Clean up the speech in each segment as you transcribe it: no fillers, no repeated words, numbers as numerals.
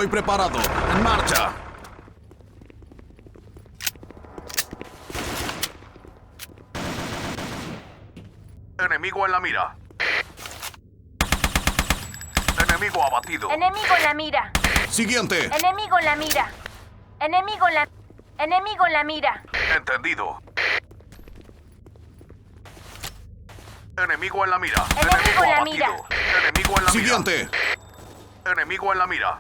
Estoy preparado. En marcha. Enemigo en la mira. Enemigo abatido. Enemigo en la mira. Siguiente. Enemigo en la mira. Enemigo en la... Enemigo en la mira. Entendido. Enemigo en la mira. Enemigo en la abatido. mira. Enemigo en la Siguiente. mira. Enemigo en la mira.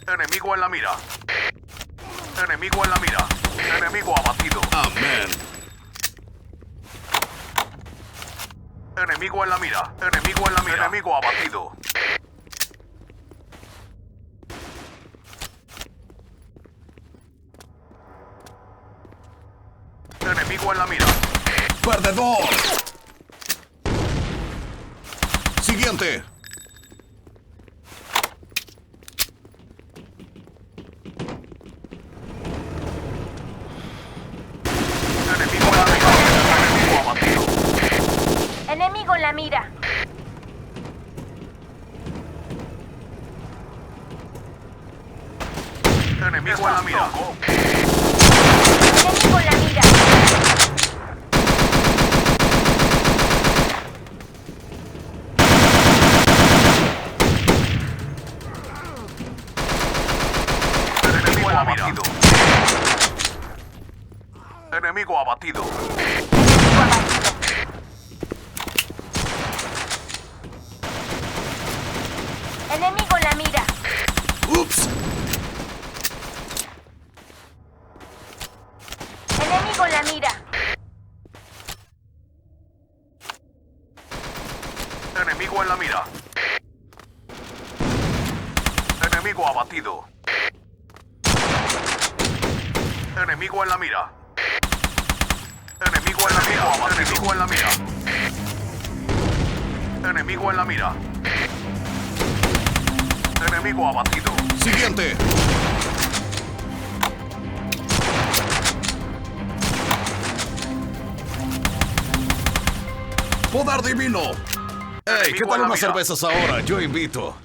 Enemigo en la mira. Enemigo en la mira. Enemigo abatido. Amén. Enemigo en la mira. Enemigo en la mira. Enemigo abatido. Enemigo en la mira. Perdedor. Siguiente. Enemigo en la mira. Enemigo abatido. Enemigo en la mira. Enemigo en la mira. Enemigo en la mira. Enemigo abatido. Enemigo abatido. Enemigo en la mira. Ups. Enemigo en la mira. Enemigo en la mira. Enemigo abatido. Enemigo en la mira. Enemigo en la mira. Enemigo en la mira. Enemigo en la mira. Enemigo abatido. Siguiente. Poder divino. Hey, ¿qué Enemigo tal en la unas mira. cervezas ahora? Yo invito.